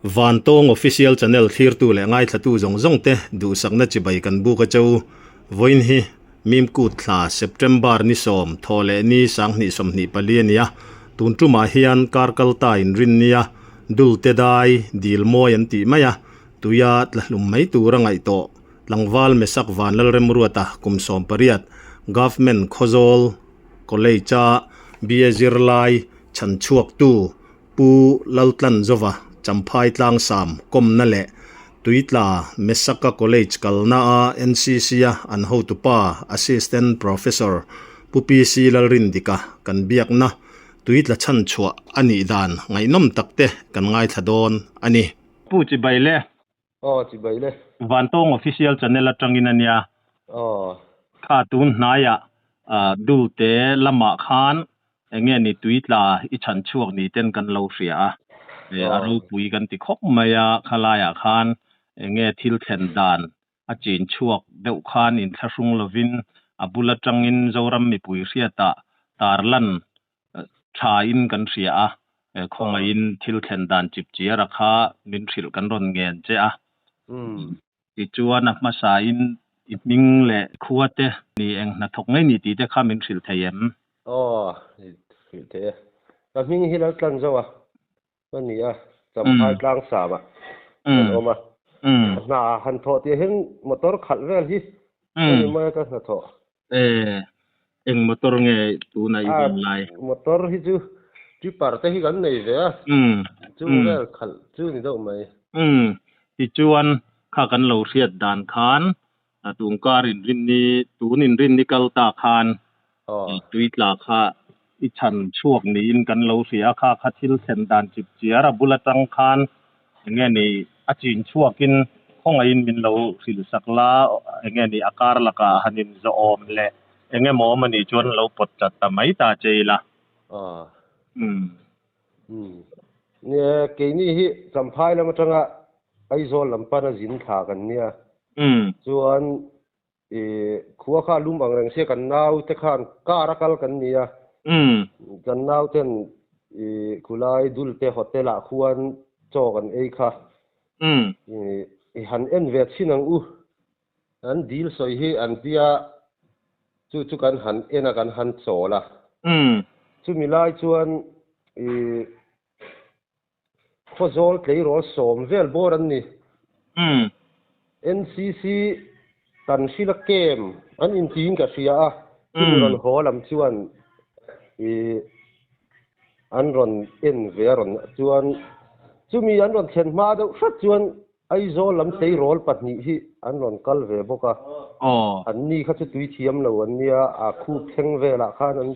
Van Tong official channel thir tu le ngai thatu zong zong te du sakna chi bai kan bu ka chau voin hi mim kut thla September ni som thole ni sang ni som ni paliania tun tu ma hian karkal ta in rin nia dul te dai dil mo yan ti maya tuya thlum mai tu rangai to langwal mesak van lal rem ruata kum som pariat government khozol college bia zirlai chan chuak tu pu laltlan zova champhai tlang sam kom na le tuitla mesaka college kalna a ncc a an ho tu pa assistant professor pupc lalrin dika kan biak na tuitla chan chua ani dan ngai nom takte kan ngai thadon ani pu chi baile chi baile van tong official channel atangin ania kha tun hnaya dulte lama khan enge ni tuitla I chan chuak ni ten kan lo ria aru pui kan ti khop maya khalaya khan enge thil thlen dan a chin chuak deuh khan in thlahung lovin abula tangin zoram mi pui riata tarlan tha in kan ria khonga in thil thlen dan chip chia rakha min thil kan ron ngen che a ti chuan a masa in ming le khuate ni eng na thok ngai ni ti te kha min thil thayem thil the ka ming hi la tlang zawa ani a champhai tlang sa ba oma na han tho ti hen motor khal vel hi ani ma ka na tho eng motor nge tu na iwan lai motor hi chu par te hi kan nei ve a chu vel khal chu ni do mai ti chuan kha kan lo riat dan khan tungkar in rin ni tunin rin ni kal ta khan tuitla kha I chan chuak ni in kan lo ria kha thil thlen dan chip chiara bulatang khan enge ni a chin chuakin khonga in min lo sil sakla enge ni akar laka hanin zo om le enge mo mani chuan lo pot chat ta mai ta cheila ne ke ni hi champhai la matanga ai zo lampana zin tha kan nia chuan khuwa kha lum ang reng se kan nau te khan karakal kan nia kan nau ten khulai dul te hotel a khuan cho kan ei kha han en vet sinang u an deal soi hi an pia chu kan han ena kan han chola chu milai chuan khozol tlei rol som vel bor an ni ncc tan sila kem an in tin ka sia a chu ron holam chuan an ron en ve ron chuan chumi an ron thlen ma do fat chuan ai zo lam tlei rol patni hi an ron kal ve boka an ni kha chu tui thiam lo an nia a khu thleng vela khan an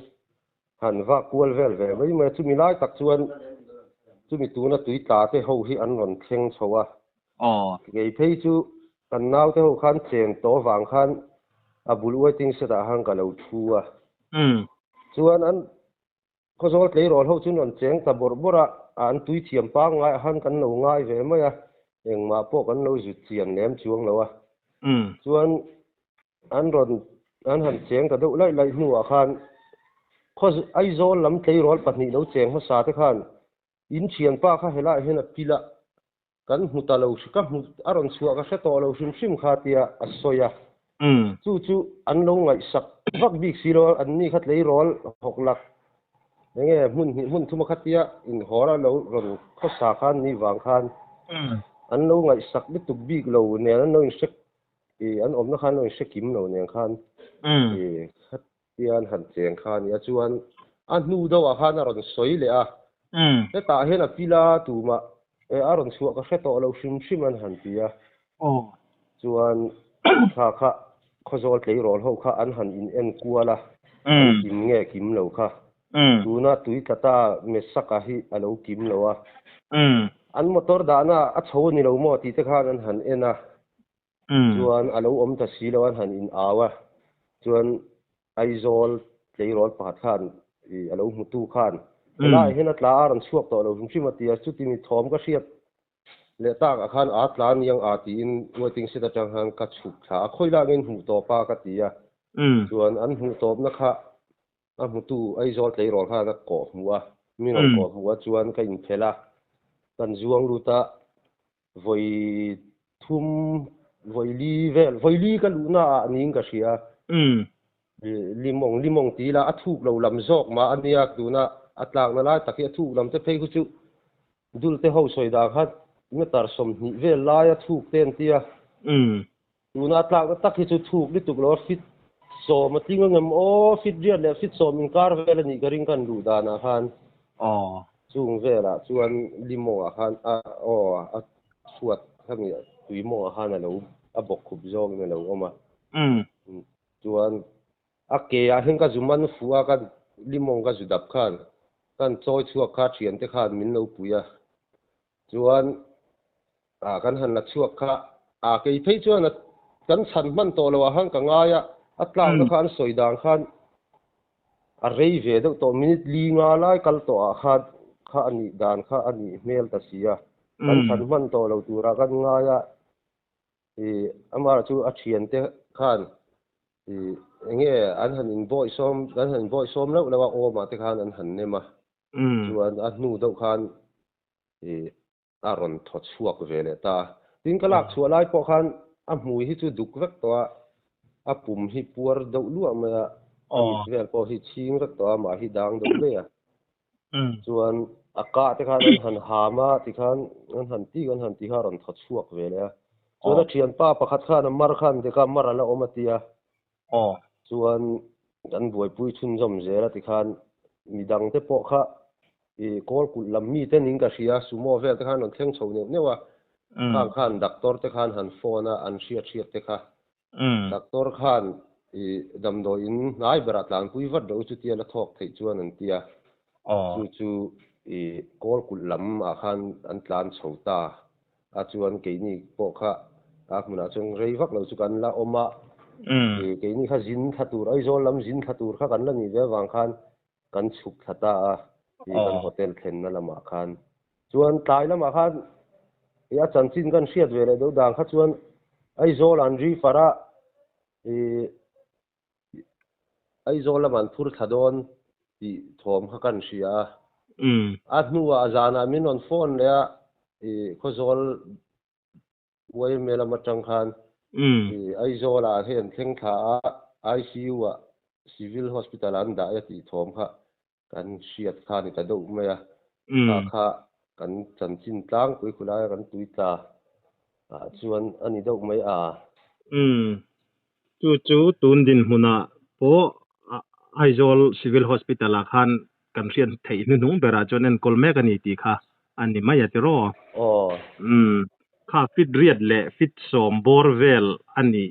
han va kual vel ve mai ma chumi lai tak chuan chumi tuna tui ta te ho hi an ron thleng chowa gei phei chu kan nau te ho khan chen to wang khan a bul waiting se da hang ka lo thua chuan an khozol tlei rol ho chun an cheng ta bor bora an tui thiam pa ngai han kan lo ngai ve mai a eng ma po kan lo zu chian nem chuang lo a chuan an han cheng ta do lai lai nu a khan khoz ai zo lam tlei rol pahnih lo cheng ma sa te khan in chian pa kha hela hena pila kan muta lo ka mu aron suwa ka se to lo sim khatia asoya chu an lo ngai sak vak bik siro an ni khat lei rol hoklak nge mun thuma khatia in hora lo ron kho sa khan ni wang khan an lo ngai sak bi tuk bik lo ne an lo sek an om na khan lo sekim lo ne khan khatian han cheng khan ya chuan an nu do a khan ron soi le a te ta hena pila tu ma aron suwa ka se to lo sim an han pia chuan kha khozol tlei rol ho kha an han in en kuala kim nge kim lo kha tuna tui tata mesaka hi alo kim lo a an motor dana a chho ni lo mo ti te khan an han ena chuan alo om ta si lo an han in awa chuan aizol tlei rol pakhat khan alo mutu khan lai hena tla aron suak to lo sim atia chu ti mi thom ka hriat le tak a khan a tlan yang a ti in waiting se ta tang han ka chuk tha khoila ngin hu to pa ka tia chuan an hu top na kha a mu tu ai zol tlei rol kha na ko huwa mi ron ko huwa chuan ka in phela kan zuang luta voi thum voi li ka lu na ning ka sia limong ti la athuk lo lam zok ma ania tu na atlang na la taki athuk lam te phei ku chu dul te ho soi da khat ngetar som ni ve la ya thuk ten tia tu na atlang taki chu thuk ni tuk lo fit so ma ting ngam o fit riat le fit so min kar ve la ni ka ring kan du da na khan chung ve la chuan limong a khan a suat khami tui mo a khan a lo a bok khup zong na lo oma chuan a ke a hen ka zuman fuwa kan limong ka zudap khan kan choi chuak kha thian te khan min lo puya chuan kan han la chuak kha ke phei chuan kan chan man to lo han ka nga ya atlang na khan soidang khan a rei ve do to minute li nga lai kal to a kha ani dan kha ani mel ta sia kan chan man to lo tura kan nga ya amara chu a thian te khan nge an han in voice som lo lawa o ma te khan an han ne ma chuan a hnu do khan a ron thot chuak vele ta tin kalak chua lai po khan a hmui hi chu duk vek to a pum hi puar do lu ma vel po hi ching rak to ma hi dang do le chuan a ka te khan an han ha ma ti khan an han ti ha ron thot chuak vele chuan a thian pa pakhat khan mar khan te ka mar ala omatia chuan kan buai pui chun jom zera ti khan midang te po kha kol kul lam mi te ning ka sia sumo vel te khan on thleng chho ne wa khan doctor te khan han phone an sia te kha doctor khan dam do in ngai berat lang pui vat do chu tia la thok thei chuan an tia chu kol kul lam a khan an tlan chhota a chuan ke ni po kha a muna chung rei vak lo chu kan la oma ke ni kha zin thatur ai zol lam zin thatur kha kan la ni ve wang khan kan chuk thata kan hotel thlen na lama khan chuan tlai lama khan ya chanchin kan hriat ve le do dang kha chuan ai zol an ri fara ai zol lam an thur thadon ti thom kha kan sia a hnuwa azana min on phone le kho zol wai mela matang khan ai zola hen thleng tha ICU a civil hospital an da ya ti thom kha kan hriat kha ni ta do maya kha kan chanchin tlang pui khulai kan tuita chuan ani do mai chu tun din huna po aizol civil hospital a khan kan rian thei nu nung bera chonen kolme kan ti kha ani maya ti ro kha fit riat le fit som borvel ani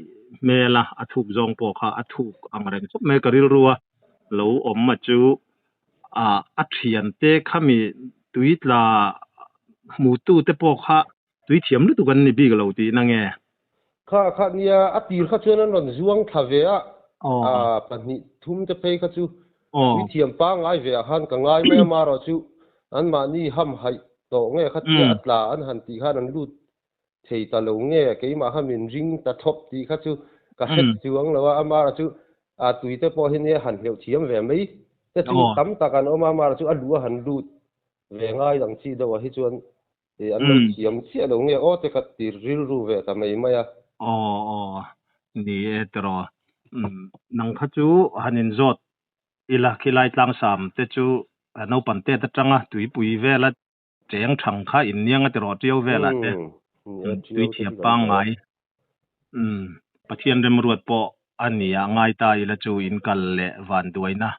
mela athuk zong po kha athuk angreng chop me karil ruwa lo om ma chu a thian te khami tuitla mu tu te po kha tui thiam lu tu kan ni bi lo ti na nge kha nia a tir kha chuan an ron zuang thave a pani thum te phei kha chu tui thiam pa ngai ve han ka ngai me ma ro chu an ma ni ham hai to nge kha tia atla an han ti khan an lut thei ta lo nge ke ma ha min ring ta thop ti kha chu ka het chuang lo a ma ra chu a tui te po hin ne han hleu thiam ve mai te chu tam ta kan o ma ra chu a lu han lut ve ngai dang chi do hi chuan an lo thiam chi lo nge o te khat tir ril ru ve ta mai maya ni etro nang kha chu hanin zot ila khilai tlang sam te chu no pan te ta tanga tui pui vela cheng thang kha in niang te ro tiau vela te tui thia pa ngai pathian rem ruat po ania ngai ta ila chu in kal le van duaina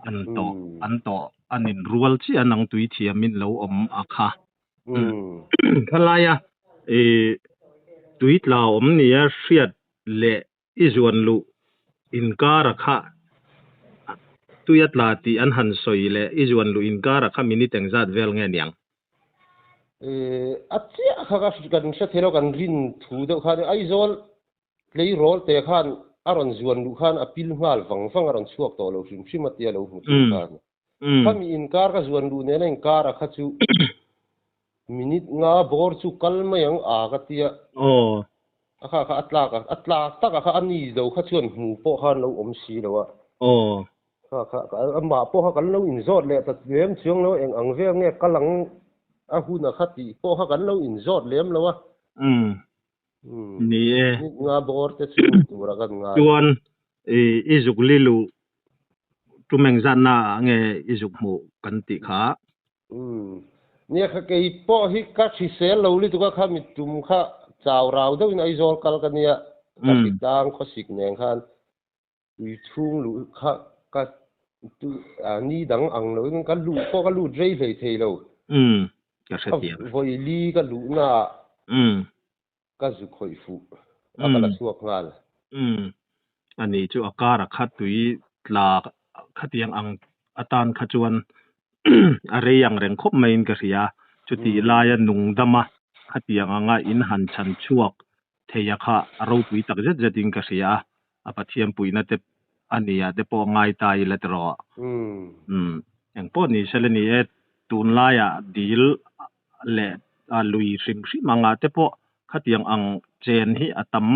an to anin rual chi anang tui thia min lo om akha khalaya tuit la om nia hriat le izuan lu inkara kha tuyat la ti an han soi le izuan lu inkara kha mini tengzat vel nge niang achia kha kan sa thero kan rin thu do kha ai zol lei rol te khan aron zuan lu khan apil ngal wang aron chuak to lo hrim hrim atia lo hu khan khami inkar ka zuan lu ne na inkara kha chu minute nga bor chu kalmayang aga tia kha atla ta kha ani do kha chuan hu po khan lo om si lo kha ama po kha kan lo in zot le ta lem chiang lo eng ang ve nge kalang a hu na khati po kha kan lo in zot lem lo ni nga bor te chu tura kan nga chuan izuk lilu tumeng zanna nge izuk mu kan ti kha nia kha ke po hi ka thi sel lo li tu ka kha mi tum kha chaw raw do in ai zol kal ka nia ka ti tang kho sik neng khan ui chung lu kha ka tu ni dang ang lo in ka lu po ka lu drei thei thei lo ka sa tiam voi li ka lu na ka zu khoi fu akala suak ngal ani chu akara khatui tla khatiang ang atan khachuan are yang reng khop main ka ria chuti laya nung dama khatiang anga in han chan chuak theya kha aro pui tak zet zeting ka ria apathiam puina te ania te po ngai tai la tro ang po ni selani e tun laya dil le lui sim si manga te po khatiang ang chen hi atam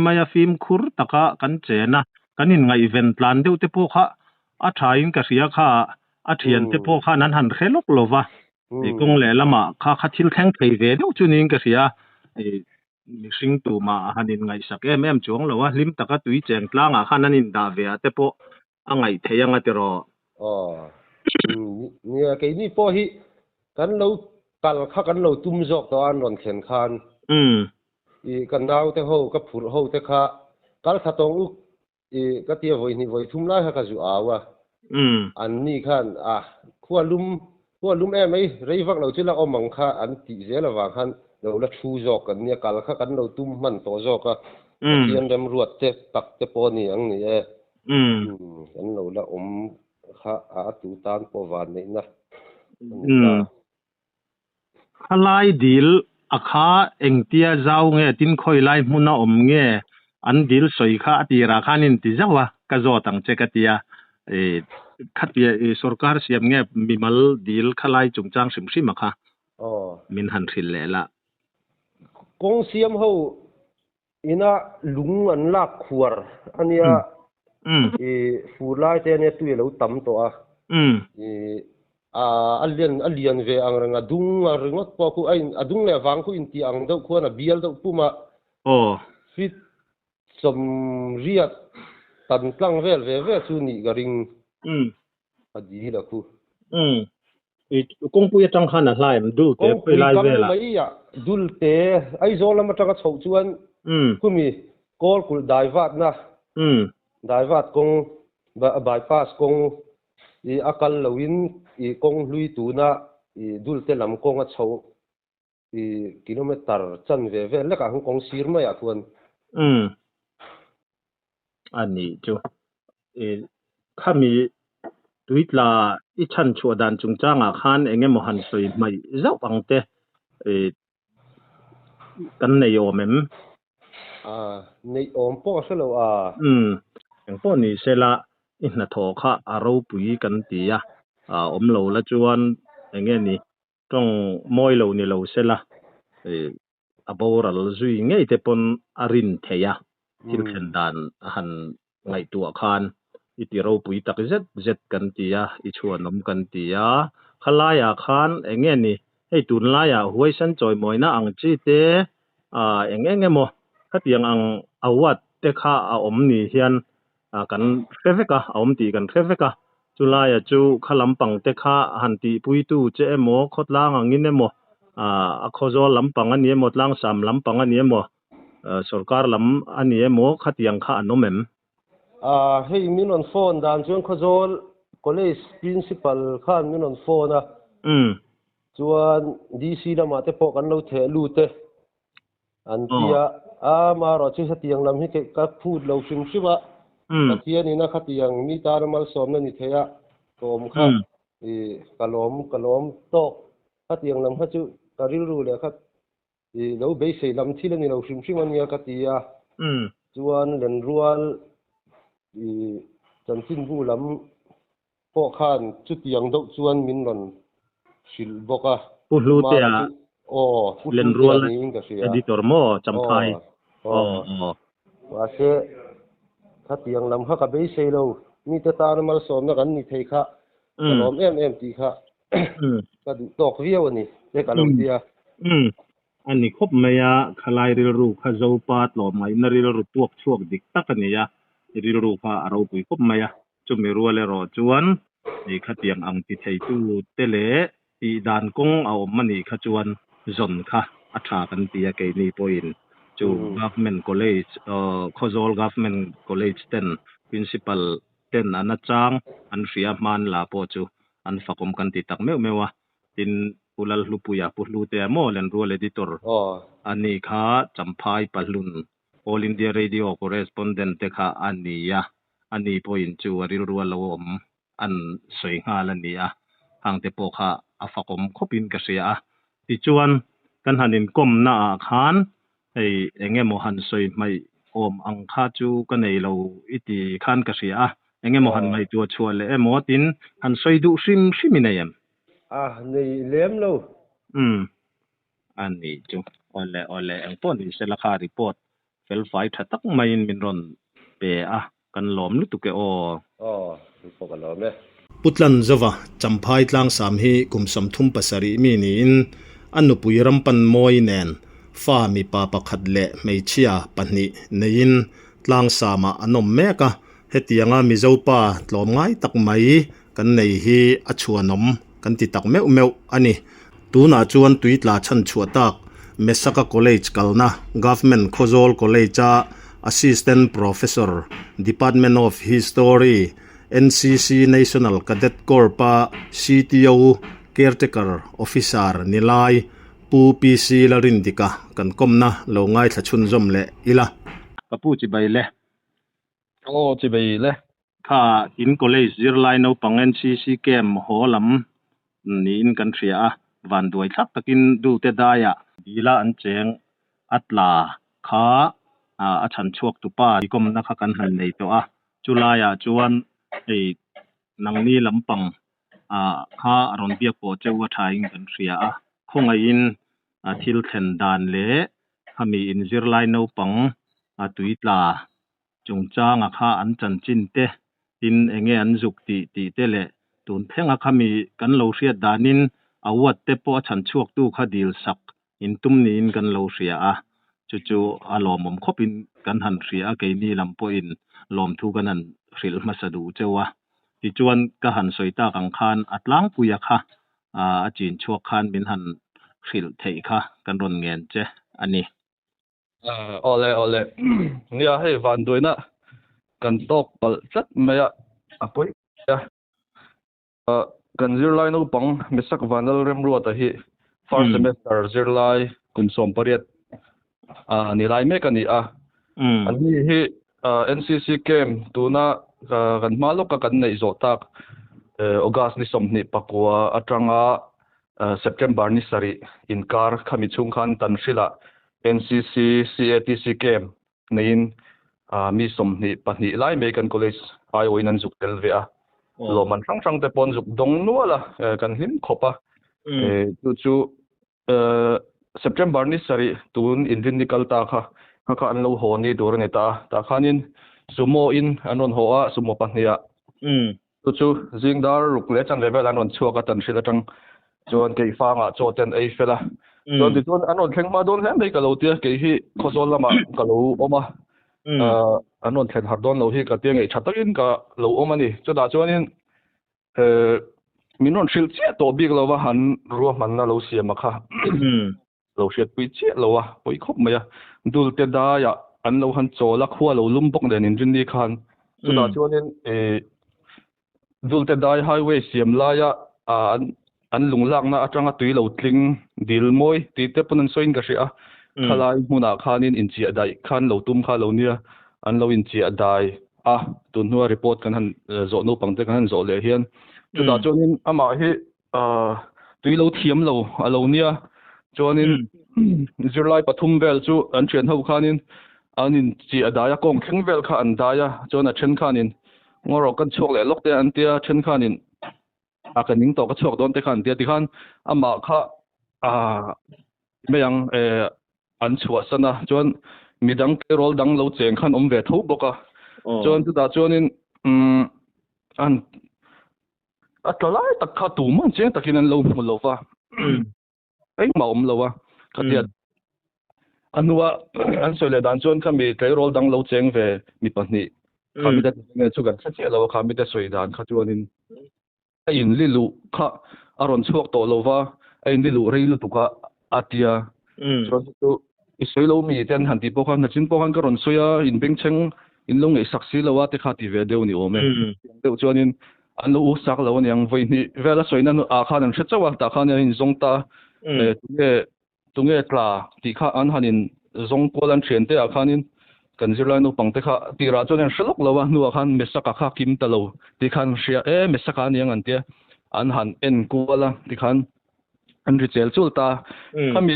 maya film khur taka kan chena kanin nga event plan deuh te po kha a thain ka ria kha a thian te po kha nan han khelok lova kong le lama kha thil thleng thei ve deuh chunin ka ria mixing tu ma hanin ngai sak em chuang lowa lim taka tui cheng tlanga khananin da ve te po angai theyanga te ro nia ke ni po hi kan lo kal kha kan lo tum jok to an ron khen khan kan dau te ho ka phur ho te kha kal kha tong u ka tia voi ni voi thum lai ha ka zu awa an ni khan khuwa lum em ei rei vak lo chila omang kha an ti zela wa khan lo la thu jok kan nia kal kha kan lo tum man to jok ka tian dem ruat te tak te po ni ang ni kan lo la kha tu tan po van nei na khalai dil akha engtia zau nge tin khoi lai hmuna om nge an dil soi kha atira khanin ti zawa ka zo tang che katia khatia sarkar siam nge mimal dil khalai chungchang sim makha min han thil le la kong siam ho ina lung an la khuar ania fulai te ne tu lo tam to alian ve ang ranga dung ringot po ku ai adung le wang ku inti ang do ku na bial do puma fit som riat tan tlang vel ve chu ni garing adi la ku kong pu ya tang khana hlai du te pe lai ve la mai ya dul te ai zo lama tanga chho chuan kumi kol kul daivat na daivat kong bypass kong akal lawin kong lui tu na dul te lam kong a chho kilometer chan ve le ka kong sir ma ya thuan ani chu khami tuitla I chan chu dan chungchanga khan enge mohan soi mai zau angte kan nei omem nei om po selo ang po ni sela inna tho kha aro pui kan tia om lo la chuan enge ni tong moi lo ni lo sela aboral zui ngei te pon arin theya thil khen dan han ngai tu khan iti ro pui tak zet kan tia I chuanom kan tia khalaya khan enge ni hei tun laya huai san choi moina ang chi te enge mo khatiang ang awat te kha a om ni hian kan feveka om ti kan feveka chulaya chu khalampang te kha hanti pui tu che emo khotlang angin emo a khozo lampang ani emo tlang sam lampang ani emo sarkar lam ani emo khatiang kha anomem hei min on phone dan chuan khozol college principal khan min on phone chuan DC lama te po kan lo the lu te an tia ma ro chu hatiang lam hi ke ka phut lo sim siwa pathian ina khatiang mi tar mal som na ni theya tom kha kalom to khatiang lam kha chu karil ru le kha lo be sei lam thil ani lo sim sim ania ka tia chuan len rual chantin bu lam po khan chu tiang do chuan min ron sil boka pulu te len rual editor mo champhai wa se khatiang lam kha ka be sei lo mi ta tar mal som na kan ni thei kha kalom em ti kha ka du tok viau ani te ka lo tia อันนี้ครบไหมอะขลายริลรูข้าเจ้าปาดหล่อไหมนริลรูพวกช่วงดิกตักนี่ยะริลรูข้าเราปุยครบไหมอะจุไม่รู้เลยรอจวนนี่ขัดยังอังติดให้ตู้เตเลอีดานกงเอามันนี่ขจวนจนค่ะอัตรากันตียกนี่พอยน์จู government college Khozol government college 10 principal 10อันนั้นจังอันเสียมันลาพอจูอันฝักอมกันติดตักเมวะตินulal lupuya puhlute mo len role editor ani kha champhai palun all india radio correspondent te kha ania ani point chu aril rual om an soi nga lania hang te po kha afakom khopin ka sia ti chuan kan hanin kom na khan ei enge mo han soi mai om ang kha chu ka nei lo iti khan ka sia enge mo han mai tu chuale emo tin han soi du sim siminayam nei lem loอันนี้จุole ang pon in sela kha report fel fai thatak mai in min ron pe a kan lom lu tuke o po kan lom me putlan zawa champhai tlang sam hi kumsam thum pasari mi ni in anu puiram pan moi nen fa mi pa pakhat le meichia pani nein tlang sama anom meka hetianga mi zopa tlom ngai tak mai kan nei hi achuanom kan ti tak meu ani tuna chuan tuitla chan chuatak Mesaka College kalna Government Khozol College Assistant Professor Department of History NCC National Cadet Corps CTO Caretaker Officer Nilai pu PC la rindika kan komna lo ngai thachun zom le ila kapu chi bai le chi bai le kha in college zirlai no pang NCC kem holam ni in kan thria van duai thak takin du te daya dila an cheng atla kha a chan chuak tu pa kom na kha kan han nei to a chulaya chuan ei nangni lampang kha aron bia po chewa thaing kan thria a khonga in thil thlen dan le hami in zirlai no pang tuitla chungchanga kha an chan chin te in enge an zuk ti te le tun thenga khami kan lo hriat danin awat te po chan chuak tu kha dil sak in tum ni in kan lo hria a chu alomom khopin kan han hria ke ni lampo in lom thu kan an hril masadu chewa ti chuan ka han soita kang khan atlang puya kha a chin chuak khan min han hril thei kha kan ron ngen che ani ole nia hei van doina kan tok pal chat maya apoi ya kan zirlai no pang mesak vanal rem ruata hi first semester zirlai kun som pariat nilai me kan ni ani hi NCC kem tuna kan malo ka kan nei zo tak August ni som ni pakwa atranga September ni sari inkar khami chung khan tan sila NCC CATC kem nein mi som ni pani lai American College ai oinan zuk telve a lo man sang te pon zuk dong nuala kan him khopa chu September ni sari tun indinical ta kha an lo ho ni dur ne ta khanin sumo in anon ho a sumo pahnia chu jingdar ruk le chan level anon chuaka tan sila tang chuan ke fanga choten ei fela chuan ti chuan anon thleng ma don hle ka lo tia ke hi Khozol lama ka lo oma anon thlen har don lo hi ka tiang ei thatakin ka lo oma ni chuda chuanin minon thil che to big lo wa han ruwa man na lo siam kha lo hriat pui che lo wa poi khop maya dul te da ya an lo han chola khua lo lum bok den in rin ni khan chuda chuanin dul te dai highway siam la ya an lunglak na atanga tui lo tling dil moi ti te punan soin ka ria khalai huna khanin in chi adai khan lo tum kha lo nia an lo in chi adai tun hua report kan han zo no pangte kan han zo le hian chuda chuanin ama hi tui lo thiam lo alo nia chuanin zirlai pathum vel chu an thian ho khanin anin chi adaya kong kheng vel kha an daya chuan a then khanin ngoro kan chok le lok te an tia then khanin akaning to ka chok don te khan tia ti khan ama kha meyang an chua sana chuan midang rol dang lo cheng khan ve tho boka chuan chu da chuanin an atlai tak kha tu man cheng takin an lo mu lo wa ei ma lo wa khatia anwa an sole dan chon khami payroll dang lo cheng ve mi pahni khami da ne chu gan sachi lo khami da soi dan kha chuanin a in lilu kha aron chuak to lova a in lilu reilu tuka atia chon tu isoi lo mi ten han ti pokhan na chin pokhan ka ron soya in beng cheng in lo ngai saksi lawa te kha ti ve deu ni ome deu chuanin an lo sak lo niang voi ni vela soina nu a kha nan hre chawa ta kha ne in zongta tunge tla ti kha an hanin zong polan chen te a khanin kan zirlai no pangte kha tira chuan shlok lawa nu a khan mesaka kha kim ta lo ti khan ria mesaka niang an te an han en kuala ti khan an ri chel chulta khami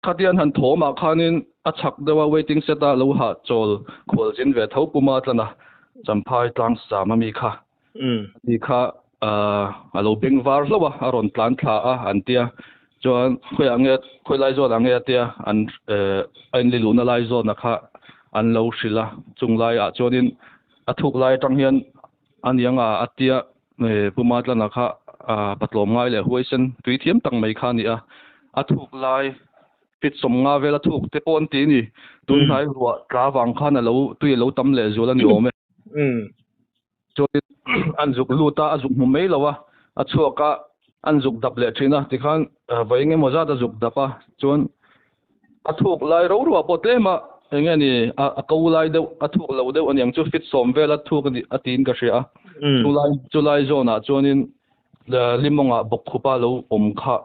khatian han thoma khanin a chak dewa waiting seta lo ha chol khol jin ve tho puma tlana champhai tlang sa mami kha ti kha alo beng var lawa aron plan thla a an tia chuan khoi lai zo ange tia an li luna lai zo na kha an lo hrila chung lai a chuanin a thuk lai tang hian an yanga atia puma tlana kha patlom ngai le huaisen tui thiam tang mai kha ni a thuk lai fit som nga vela thuk te pon ti ni tun thai ruwa tra wang khan a lo tui lo tam le zula ni ome chuanin an zuk luta a zuk mu mai lawa a chuaka an zuk dap le thina ti khan voinge moza da zuk dapa chuan a thuk lai ro ruwa potlema enge ni a ko lai de a thuk lo de aniang chu fit som vela thuk ni a tin ka hria chulai zona chuanin limonga bok khupa lo om kha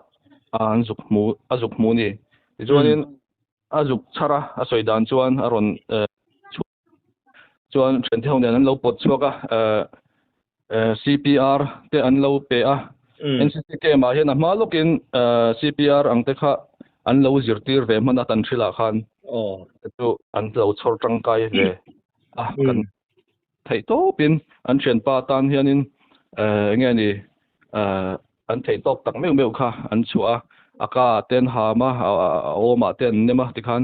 an zuk mu ni chuanin a zuk chara a soidan chuan aron chuan chen theu ne an lo pot chuaka CPR te an lo pe a NCCK ma hian a hmalukin CPR ang te kha an lo zirtir ve man atan thila khan chu an lo chhor tangkai ve kan thei to pin an chen pa tan hianin nge ni an thei tok tak meu kha an chua aka ten ha ma oma ten nema ti khan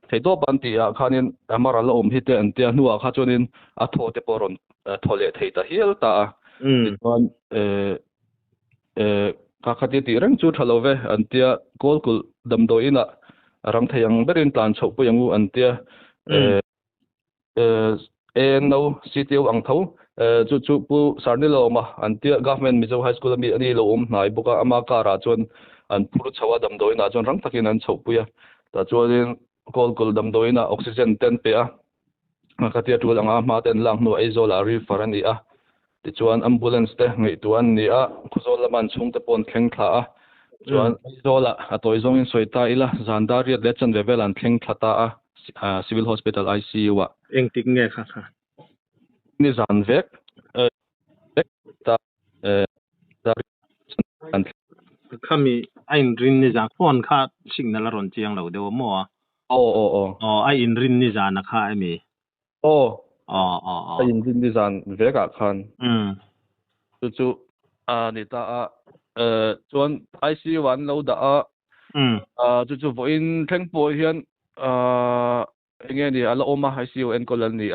thei to pan ti a khanin amara lo om hi te an te nuwa kha chunin a tho te poron thole thei ta hial ta chuan kakati ti reng chu thalo ve antia kolkul damdo ina rang thayang berin tlan chho pu yangu antia no CTO ang tho chu pu sarni lo ma antia government mizo high school mi ani lo nai buka ama kara chon an puru chawa damdo ina chon rang takin an chho pu ya ta chuan kolkul damdo ina oxygen ten pe a katia tu langa ma ten lang no aizola refer ani a ti chuan ambulance te ngai tuan ni a khuzol laman chung te pon thleng thla a chuan zola a toy zong in soita ila zandariat le chan level an thleng thlata a civil hospital ICU wa eng tik nge kha ni zan vek ta khami ain rin ni za phone kha signal ron chiang lo de mo ai in rin ni za na kha mi in din design veka khan chu ni ta chuan ICU wan lo da chu voin thleng po hian enge ni ala oma ICU en kolal ni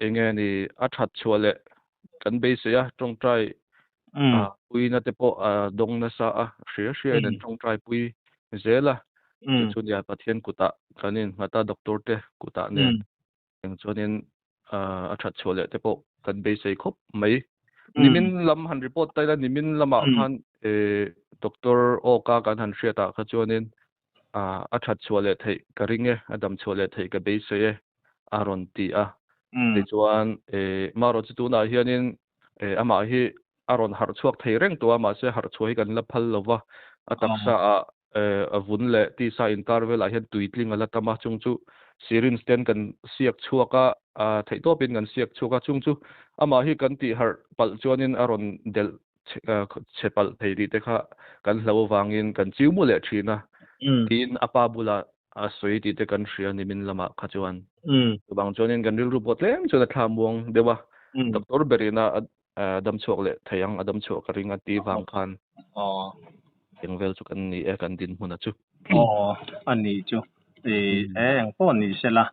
enge ni a that chuale kan be se ya tong trai pui na te po dong na sa hria den tong trai pui zela chu ya pathian kuta kanin ngata doctor te kuta ne chuanin a that chole te po kan be sei khop mai nimin lam han report taila nimin lama khan doctor o ka kan han hria ta kha chuanin a that chole thei ka ringe adam chole thei ka be sei aron ti a ti chuan maro chu na hianin ama hi aron har chuak thei reng to ama se har chuai kan la phal lova ataksa a vun le ti sa interval a hian tuitling ala tama chung chu sirin sten kan siak chuaka thei to pin kan siak chuaka chung chu ama hi kan ti har pal chuanin aron del chepal theiri te kha kan hlo wangin kan chiu mu le thina tin apa bula a soi ti te kan hria nimin lama kha chuan bang chuanin kan ril ru potlem chuna thamuang dewa doctor berina adam chuak le theyang adam chuak ka ringa ti wang khan engvel chu kan ni kan din huna chu ani chu eng pon ni sela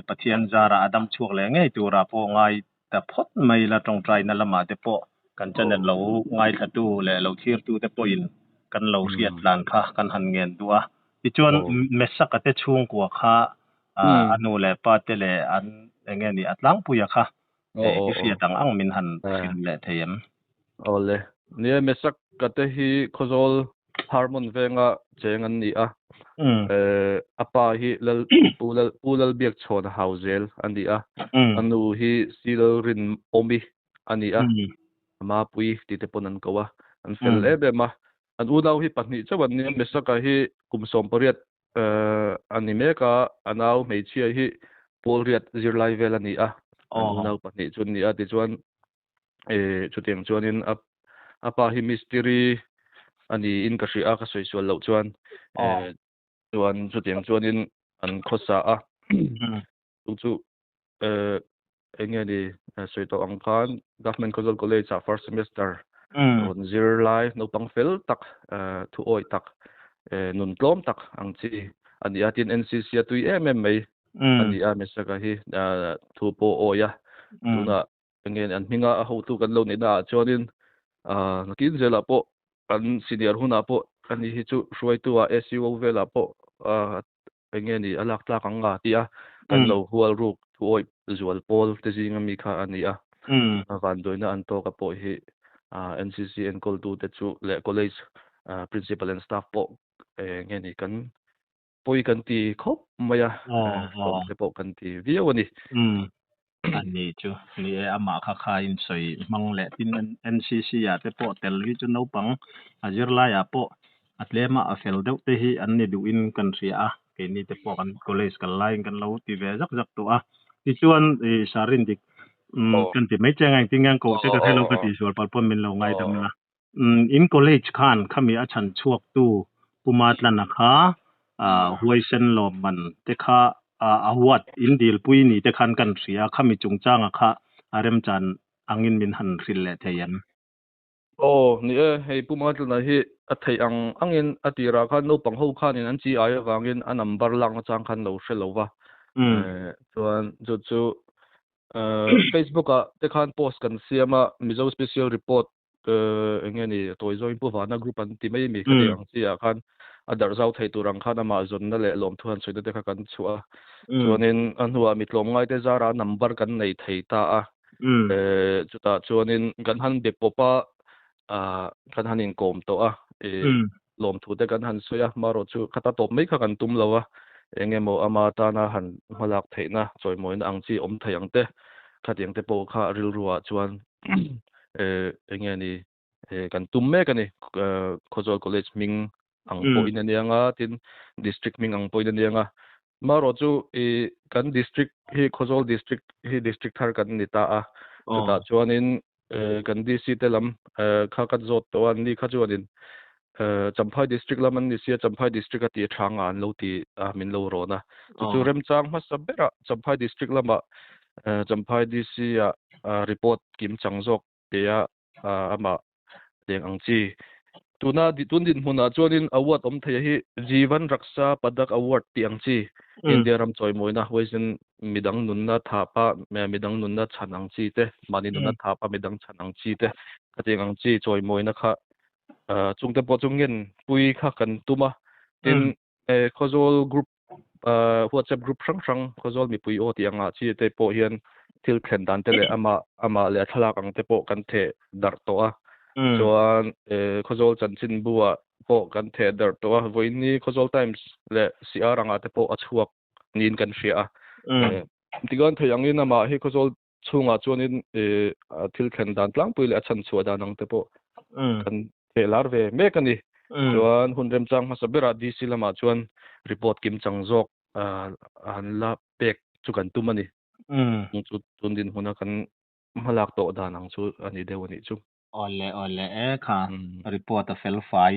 pathian zara adam chuak le ngai tura po ngai ta phot mai la tong trai na lama te po kan chanen lo ngai thatu le lo thir tu te po in kan lo riat lan kha kan han ngen tua ti chuan mesak ate chung kwa kha anu le pa te le an enge ni atlang puya kha ki ria tang ang min han fil le theyem ole ni mesak kate hi khozol harmon venga chengan ni a apa hi lal pulal biak chon hauzel ani a anu hi silal rin omi ani a ma pui ti te ponan kawa an fel ebe ma an udaw hi patni chawan ni mesaka hi kumsom pariat ani meka anaw meichia hi polriat zirlai vel ani a udaw patni chun ni a ti chuan chutiang chuanin apa hi mystery ani in ka hria ka soisual lo chuan chuan chutiang chuanin an khosa a chu enge ni soito angkhan government college first semester on zirlai no pang fel tak thu oi tak nun tlom tak ang chi ani atin NCC atui mai ani a mesaka hi thu po oya tuna ngen an minga a ho tu kan lo ni da chonin nakin zela po an senior huna po ani hi chu ruai tu a SUO vela po ngen ni alak tlak anga ti a kan lo hual ruk thu oi zual pol te jinga mi kha ani a van doina an to ka po hi NCC and call to the le college principal and staff po nge ni kan poi kan ti khop maya te po kan ti viu ni ani chu ni ama kha kha in soi mang le tin NCC ya te po tel hi chu no pang azir la ya po atlema a fel deuh te hi an ni du in kan ria ke ni te po kan college kan line kan lo ti ve zak zak to a ti chuan sarin dik kan ti mai chengai tingang ko te ka thelo ka ti sur pal pon min lo ngai dam na in college khan khami a chan chuak tu pumatla na kha huaisen lo man te kha awat in dil pui ni te khan kan ria khami chungchang a kha arem chan angin min han ril le theyan ni hei pumatla na hi a thei angin atira khan no pang ho khan in an chi aya wangin a number lang chang khan lo hrelowa chuan chu Facebook te khan post kan siama mizo special report enge ni toizoi pu vana group an ti mai mi khani ang chia khan adar zau thei turang khan ama zon na le lom thuan soide te kha kan chua chuanin an huwa mitlom ngai te zara number kan nei thei ta a chuta chuanin kan han be popa kan han in kom to a lom thu te kan han soya maro chu khata top mai kha kan tum lawa enge mo ama ta na han malak theina choi moin ang chi om thei ang te khatiang te po kha ril ruwa chuan enge ni kan tum me kan ni khozol college ming ang po in anianga tin district ming ang po in anianga maro chu kan district hi khozol district hi district thar kan ni ta a ta chuanin kan DC te lam kha kan zot to an ni kha chuanin Champhai district laman ni sia Champhai district ati thanga an lo ti min lo ro na chu rem chang ma sabera Champhai district lama Champhai DC report kim changjok ya ama deng angchi tuna tundin huna chuanin award om thei hi Jivan Raksha Padak award ti angchi India ram choi moina hoisen midang nunna thapa midang nunna chan angchi te mani nunna thapa midang chan angchi te kateng angchi choi moina kha chungte po chungin pui kha kan tuma tin khozol group WhatsApp group sang khozol mi pui o ti anga chi te po hian til khen dan te le ama le thalak ang te po kan the dar to a chuan khozol chanchin buwa po kan the dar to a voini khozol times le CR anga te po achuak nin kan hria tigan thayangin ama hi khozol chunga chuanin til khen dan tlang pui le achan chua danang te po kan thelar ve mekani chuan hunrem chang masabera DC lama chuan report kim changjok an la pek chu kan tumani chu tundin huna kan malak to danang chu ani dewani chu ole kha report a fel fai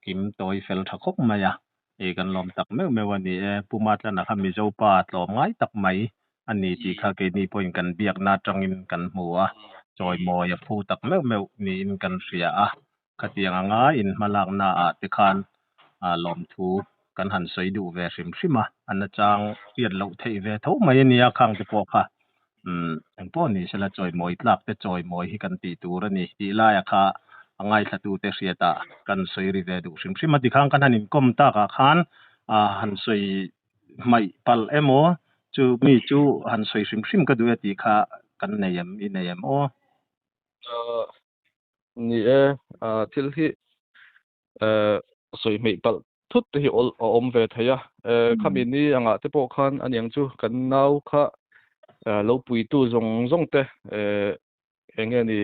kim toy fel thakop maya kan lom tak me wani pumatla na kha mizo pa tlom ngai tak mai ani ti kha ke ni point kan biak na tangin kan hmuwa choi mo ya phu tak me ni in kan ria a khatiang anga in malak na te khan lom thu kan han soi du ve hrim an chang riat lo thei ve tho mai ania khang te po kha ang po ni sela choi moi tlak te choi moi hi kan ti tur ani ti la ya kha angai thatu te riata kan soi ri ve du sim sim ati khang kan hanin kom ta ka khan han soi mai pal emo chu mi chu han soi sim sim ka du ati kha kan neyam o ni thil hi soi mei pal thut hi om ve thaya khami ni anga te po khan aniang chu kan nau kha lo pui tu zong te enge ni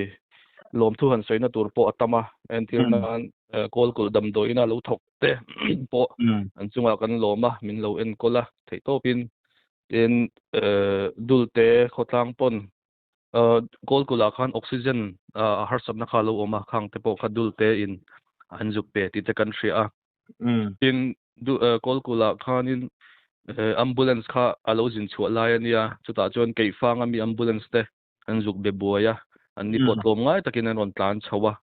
lom thu han soina tur po atama entil na kol kul dam do ina lo thok te po an chunga kan loma min lo en kola thei to pin in dul te khotlang pon kol kula khan oxygen har sabna kha lo oma khang te po kha dul te in anjuk pe ti te kan ria in kol kula khan in ambulance kha alo jin chu lai ania chuta chon kei fanga mi ambulance te anjuk be boya anni potlom ngai takin an on tlan chawa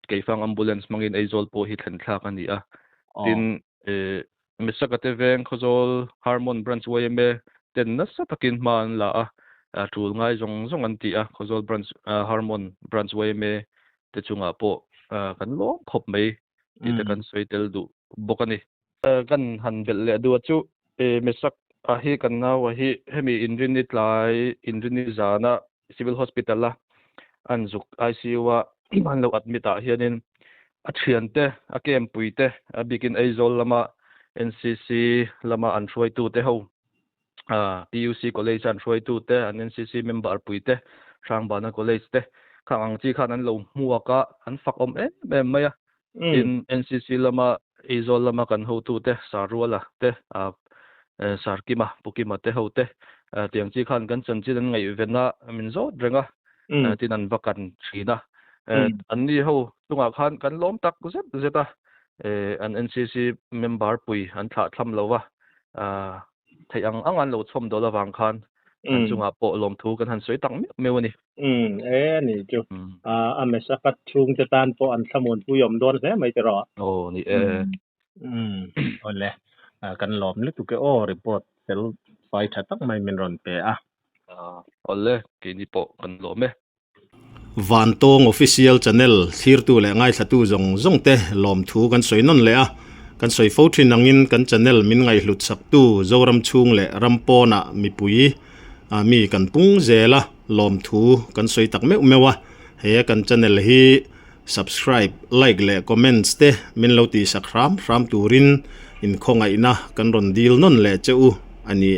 kei fang ambulance mangin aizol po hi thlen thlak ani a tin misakate veng khozol harmon branch wayme ten na sa takin man la a tul ngai zong an ti a khozol branch harmon branch wayme te chunga po kan lo khop mai ti te kan soitel du bokani kan han bel le du chu misak a hi kan na wa hi hemi injini tlai injini zana civil hospital la anjuk ICU wa man lo admit a hianin a thiante a kem puite a bikin aizol lama NCC lama an throi tu te ho TUC college an throi tu te an NCC member puite Rangbana college te khang chi khan an lo muaka an fak om maya in NCC lama aizol lama kan ho tu te sarwala te sarkima pukima te ho te tiang chi khan kan chan chin ngai vena min zo drenga tin an vakan thina anni ho tunga khan kan lom tak zeta an NCC member pui an tha thlam lowa thayang an lo chom dola wang khan an chunga po lom thu kan han soi tak mewani ni chu amesakat chung te tan po an thamon pu yom don se mai tero ni ole kan lom le tu ke report tel fai tha tak mai min ron pe ole ki ni po kan lome van tong official channel thir tu le ngai thatu zong te lom thu kan soi non le kan soi fo thin angin kan channel min ngai hlut sak tu zoram chung le rampona mi pui mi kan pung zela lom thu kan soi tak mewa he kan channel hi subscribe like le comments te min lo ti sakram turin in khongai na kan ron dil non le cheu ani